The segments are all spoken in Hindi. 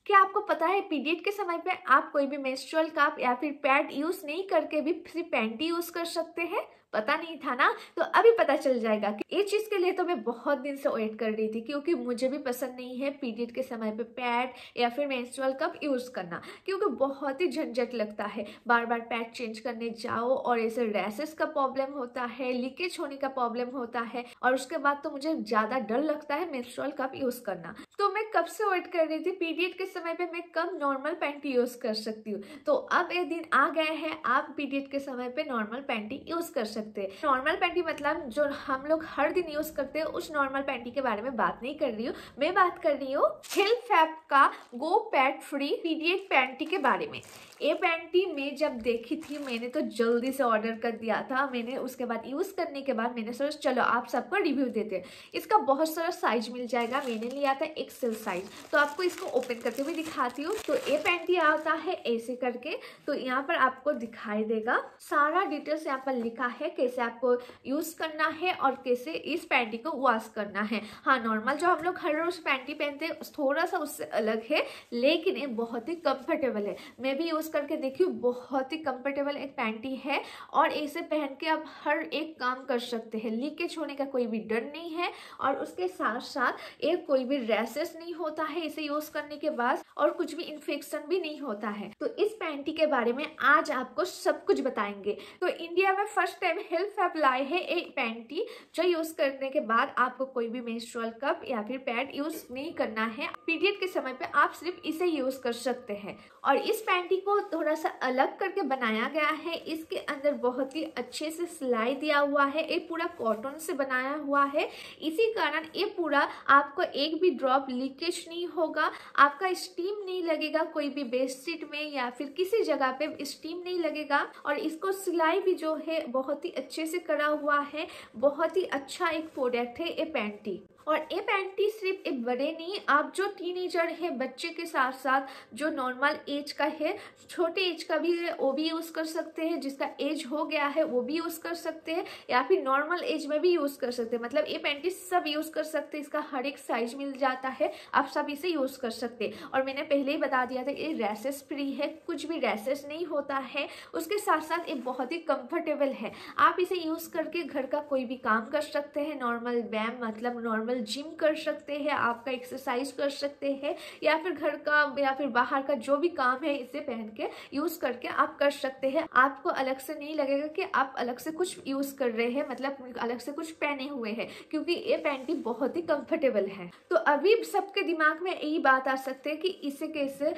क्या आपको पता है पीरियड के समय पे आप कोई भी मेंस्ट्रुअल कप या फिर पैड यूज नहीं करके भी सिर्फ पैंटी यूज कर सकते हैं? पता नहीं था ना, तो अभी पता चल जाएगा कि ये चीज के लिए तो मैं बहुत दिन से वेट कर रही थी, क्योंकि मुझे भी पसंद नहीं है पीरियड के समय पे पैड या फिर मेंस्ट्रुअल कप यूज करना, क्योंकि बहुत ही झंझट लगता है। बार बार पैड चेंज करने जाओ और ऐसे रैसेस का प्रॉब्लम होता है, लीकेज होने का प्रॉब्लम होता है, और उसके बाद तो मुझे ज्यादा डर लगता है मेंस्ट्रुअल कप यूज करना। तो मैं कब से वेट कर रही थी पीरियड के समय पे मैं कब नॉर्मल पैंटी यूज कर सकती हूँ। तो अब ये दिन आ गए हैं, आप पीरियड के समय पे नॉर्मल पैंटी यूज कर सकते हैं। नॉर्मल पैंटी मतलब जो हम लोग हर दिन यूज करते हैं उस नॉर्मल पैंटी के बारे में बात नहीं कर रही हूँ, मैं बात कर रही हूँ हिल फैब का गो पैड फ्री पीरियड पैंटी के बारे में। ये पैंटी मैं जब देखी थी मैंने तो जल्दी से ऑर्डर कर दिया था। मैंने उसके बाद यूज करने के बाद मैंने सोचा चलो आप सबको रिव्यू देते हैं। इसका बहुत सारा साइज मिल जाएगा, मैंने लिया था एक्सेल साइज, तो आपको इसको ओपन करके भी दिखाती हूँ। तो ये पैंटी आता है ऐसे करके, तो यहाँ पर आपको दिखाई देगा सारा डिटेल्स यहाँ पर लिखा है कैसे आपको यूज करना है और कैसे इस पैंटी को वॉश करना है। हाँ, नॉर्मल जो हम लोग हर रोज पैंटी पहनते हैं थोड़ा सा उससे अलग है, लेकिन ये बहुत ही कंफर्टेबल है। मैं भी यूज करके देखी हूँ, बहुत ही कंफर्टेबल एक पैंटी है और इसे पहन के आप हर एक काम कर सकते हैं। लीकेज होने का कोई भी डर नहीं है और उसके साथ साथ एक कोई भी रैसेस नहीं होता है इसे यूज करने के बाद, और कुछ भी इन्फेक्शन भी नहीं होता है। तो इस पैंटी के बारे में आज आपको सब कुछ बताएंगे। तो इंडिया में फर्स्ट टाइम हिल फैब लाए है एक पैंटी जो यूज करने के बाद आपको कोई भी मेंस्ट्रुअल कप या फिर पैड यूज नहीं करना है। पीरियड के समय पे आप सिर्फ इसे यूज कर सकते हैं। और इस पैंटी को थोड़ा सा अलग करके बनाया गया है। इसके अंदर बहुत ही अच्छे से सिलाई दिया हुआ है, ये पूरा कॉटन से बनाया हुआ है। इसी कारण ये पूरा आपको एक भी ड्रॉप लीकेज नहीं होगा, आपका स्टीम नहीं लगेगा कोई भी बेडशीट में या फिर किसी जगह पे स्टीम नहीं लगेगा। और इसको सिलाई भी जो है बहुत ही अच्छे से करा हुआ है। बहुत ही अच्छा एक प्रोडक्ट है ये पैंटी। और ये पैंटी सिर्फ एक बड़े नहीं, आप जो टीनेजर है बच्चे के साथ साथ जो नॉर्मल एज का है, छोटे एज का भी है वो भी यूज कर सकते हैं, जिसका एज हो गया है वो भी यूज कर सकते हैं, या फिर नॉर्मल एज में भी यूज कर सकते हैं। मतलब ये पैंटी सब यूज कर सकते हैं, इसका हर एक साइज मिल जाता है, आप सब इसे यूज कर सकते हैं। और मैंने पहले ही बता दिया था ये रैसेस फ्री है, कुछ भी रैसेस नहीं होता है। उसके साथ साथ ये बहुत ही कंफर्टेबल है, आप इसे यूज करके घर का कोई भी काम कर सकते हैं। नॉर्मल व्यायाम मतलब नॉर्मल जिम कर सकते हैं, आपका एक्सरसाइज कर सकते हैं, या फिर घर का या फिर बाहर का जो भी काम है इसे पहन के यूज करके आप कर सकते हैं। आपको अलग से नहीं लगेगा कि आप अलग से कुछ यूज कर रहे हैं, मतलब अलग से कुछ पहने हुए हैं, क्योंकि ये पैंटी बहुत ही कंफर्टेबल है। तो अभी सबके दिमाग में यही बात आ सकती है कि इसे कैसे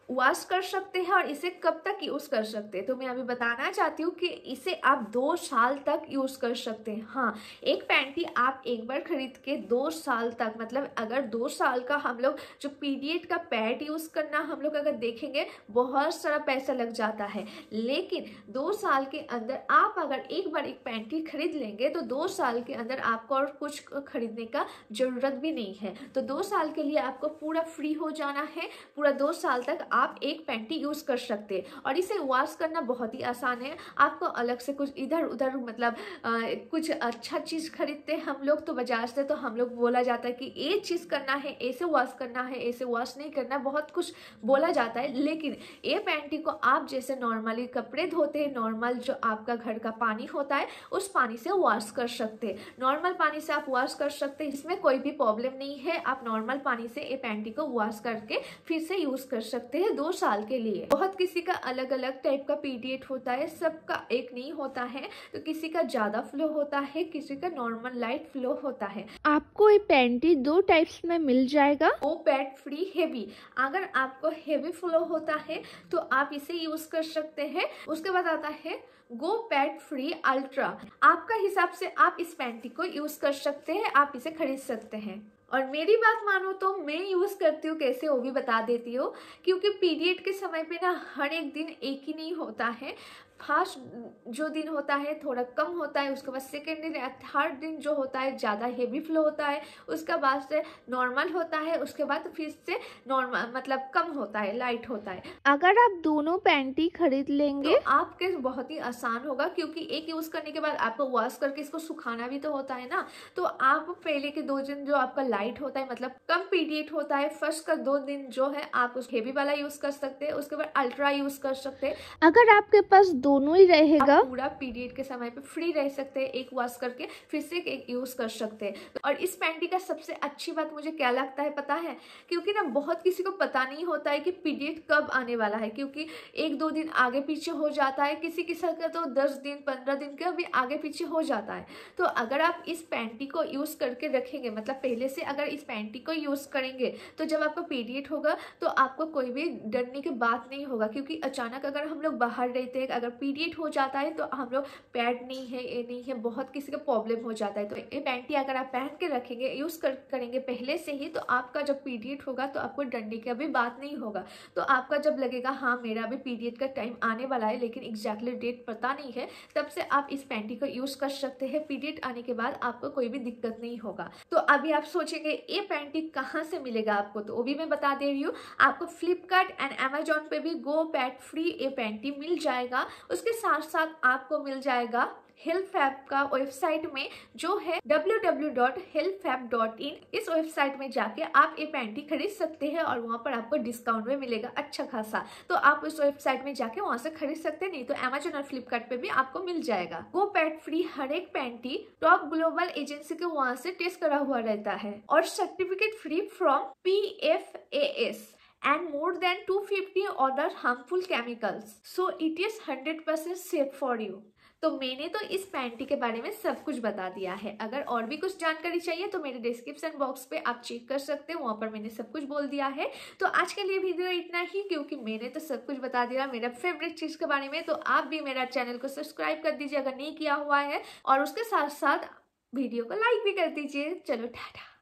वॉश कर सकते हैं और इसे कब तक यूज कर सकते हैं। तो मैं अभी बताना चाहती हूँ कि इसे आप 2 साल तक यूज कर सकते हैं। हाँ, एक पैंटी आप एक बार खरीद के 2 साल तक, मतलब अगर 2 साल का हम लोग जो पीरियड का पैड यूज करना हम लोग अगर देखेंगे बहुत सारा पैसा लग जाता है, लेकिन 2 साल के अंदर आप अगर एक बार एक पैंटी खरीद लेंगे तो 2 साल के अंदर आपको और कुछ खरीदने का जरूरत भी नहीं है। तो 2 साल के लिए आपको पूरा फ्री हो जाना है, पूरा 2 साल तक आप एक पैंटी यूज कर सकते हैं। और इसे वॉश करना बहुत ही आसान है, आपको अलग से कुछ इधर उधर मतलब कुछ अच्छा चीज खरीदते हैं हम लोग तो बाजार से, तो हम लोग बोला जाता है कि ये चीज करना है, ऐसे वॉश करना है, ऐसे वॉश नहीं करना, बहुत कुछ बोला जाता है। लेकिन ये पैंटी को आप जैसे नॉर्मली कपड़े धोते हैं, नॉर्मल जो आपका घर का पानी होता है उस पानी से वॉश कर सकते हैं। नॉर्मल पानी से आप वॉश कर सकते हैं, इसमें कोई भी प्रॉब्लम नहीं है। आप नॉर्मल पानी से ये पैंटी को वॉश करके फिर से यूज कर सकते हैं 2 साल के लिए। बहुत किसी का अलग अलग टाइप का पीरियड होता है, सबका एक नहीं होता है, तो किसी का ज्यादा फ्लो होता है, किसी का नॉर्मल लाइट फ्लो होता है। आपको ये पैंटी 2 टाइप्स में मिल जाएगा। वो पैड फ्री हेवी, अगर आपको हेवी फ्लो होता है तो आप इसे यूज कर सकते हैं। उसके बाद आता है गो पैड फ्री अल्ट्रा, आपका हिसाब से आप इस पैंटी को यूज कर सकते हैं, आप इसे खरीद सकते हैं। और मेरी बात मानो तो मैं यूज करती हूँ कैसे वो भी बता देती हूँ, क्योंकि पीरियड के समय पे ना हर एक दिन एक ही नहीं होता है। फर्स्ट जो दिन होता है थोड़ा कम होता है, उसके बाद सेकेंड दिन या थर्ड दिन जो होता है ज़्यादा हेवी फ्लो होता है, उसके बाद से नॉर्मल होता है, उसके बाद फिर से नॉर्मल मतलब कम होता है, लाइट होता है। अगर आप दोनों पैंटी खरीद लेंगे तो आपके बहुत ही आसान होगा, क्योंकि एक यूज़ करने के बाद आपको वॉश करके इसको सुखाना भी तो होता है ना। तो आप पहले के 2 दिन जो आपका लाइट होता है मतलब कम पीरियड होता है, फर्स्ट का 2 दिन जो है आप उस हेवी वाला यूज़ कर सकते हैं, उसके बाद अल्ट्रा यूज़ कर सकते हैं। अगर आपके पास दोनों ही रहेगा आप पूरा पीरियड के समय पे फ्री रह सकते हैं, एक वॉश करके फिर से एक यूज़ कर सकते हैं। और इस पैंटी का सबसे अच्छी बात मुझे क्या लगता है पता है, क्योंकि ना बहुत किसी को पता नहीं होता है कि पीरियड कब आने वाला है, क्योंकि 1-2 दिन आगे पीछे हो जाता है, किसी किसी का तो 10 दिन 15 दिन का भी आगे पीछे हो जाता है। तो अगर आप इस पैंटी को यूज़ करके रखेंगे, मतलब पहले से अगर इस पैंटी को यूज़ करेंगे, तो जब आपका पीरियड होगा तो आपको कोई भी डरने की बात नहीं होगा। क्योंकि अचानक अगर हम लोग बाहर रहते हैं, अगर पीरियड हो जाता है तो हम लोग पैड नहीं है, ये नहीं है, बहुत किसी का प्रॉब्लम हो जाता है। तो ये पैंटी अगर आप पहन के रखेंगे, यूज़ करेंगे पहले से ही, तो आपका जब पीरियड होगा तो आपको डरने की भी बात नहीं होगा। तो आपका जब लगेगा हाँ मेरा भी पीरियड का टाइम आने वाला है लेकिन एग्जैक्टली डेट पता नहीं है, तब से आप इस पैंटी को यूज़ कर सकते हैं। पीरियड आने के बाद आपको कोई भी दिक्कत नहीं होगा। तो अभी आप सोचेंगे ये पैंटी कहाँ से मिलेगा आपको, तो वो भी मैं बता दे रही हूँ। आपको फ्लिपकार्ट एंड अमेजॉन पे भी गो पैड फ्री ये पैंटी मिल जाएगा। उसके साथ साथ आपको मिल जाएगा हेल्पफैब का वेबसाइट में, जो है www.helpfab.in। इस वेबसाइट में जाके आप ये पैंटी खरीद सकते हैं और वहाँ पर आपको डिस्काउंट में मिलेगा अच्छा खासा। तो आप उस वेबसाइट में जाके वहाँ से खरीद सकते हैं, नहीं तो अमेजॉन और फ्लिपकार्ट पे भी आपको मिल जाएगा। गो पैड फ्री हर एक पैंटी टॉप ग्लोबल एजेंसी के वहाँ से टेस्ट करा हुआ रहता है और certificate free from PFAS and more than 250 other harmful chemicals, so it is 100% safe for you। तो मैंने तो इस पैंटी के बारे में सब कुछ बता दिया है। अगर और भी कुछ जानकारी चाहिए तो मेरे डिस्क्रिप्शन बॉक्स पे आप चेक कर सकते हैं, वहाँ पर मैंने सब कुछ बोल दिया है। तो आज के लिए वीडियो इतना ही, क्योंकि मैंने तो सब कुछ बता दिया मेरा फेवरेट चीज़ के बारे में। तो आप भी मेरा चैनल को सब्सक्राइब कर दीजिए अगर नहीं किया हुआ है, और उसके साथ साथ वीडियो को लाइक भी कर दीजिए। चलो टाटा।